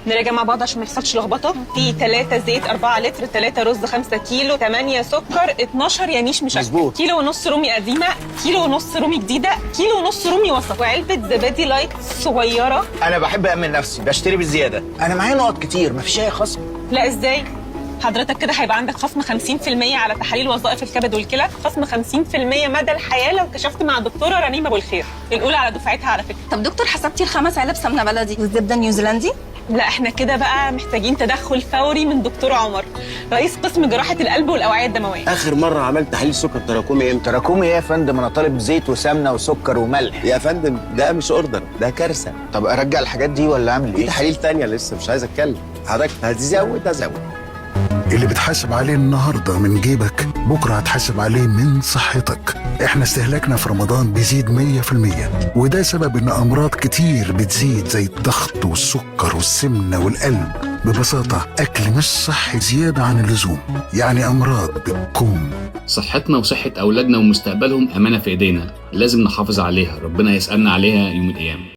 نراجع مع بعض عشان ما يحصلش لخبطه. في 3 زيت، 4 لتر، 3 رز، 5 كيلو، 8 سكر، 12 يميش مشكل، مظبوط. كيلو ونص رومي قديمه، كيلو ونص رومي جديده، كيلو ونص رومي وسط، وعلبه زبادي لايت صغيره. انا بحب امن نفسي، بشتري بالزياده. انا معايا نقط كتير، مفيش اي خصم. لا ازاي؟ حضرتك كده هيبقى عندك خصم 50% على تحاليل وظائف الكبد والكلى، خصم 50% مدى الحياه لو كشفت مع الدكتوره رنيم ابو الخير، الاولى على دفعتها على فكره. طب دكتور، حسبتي ال5 علب سمنه بلدي والزبده نيوزيلندي؟ لا احنا كده بقى محتاجين تدخل فوري من دكتور عمر، رئيس قسم جراحه القلب والاوعيه الدمويه. اخر مره عملت تحليل سكر تراكمي امتى؟ تراكمي ايه يا فندم؟ انا طالب زيت وسمنه وسكر وملح. يا فندم ده مش اوردر، ده كارثه. طب ارجع الحاجات دي ولا اعمل في ايه؟ تحاليل تانية لسه مش عايز اتكلم. حضرتك هتزود ازود. اللي بتحاسب عليه النهارده من جيبك بكره هتحاسب عليه من صحتك. احنا استهلاكنا في رمضان بيزيد 100%، وده سبب ان امراض كتير بتزيد زي الضغط والسكر والسمنه والقلب. ببساطه اكل مش صحي زياده عن اللزوم يعني امراض بتقوم. صحتنا وصحة أولادنا ومستقبلهم أمانة في إيدينا، لازم نحافظ عليها، ربنا يسألنا عليها يوم القيامة.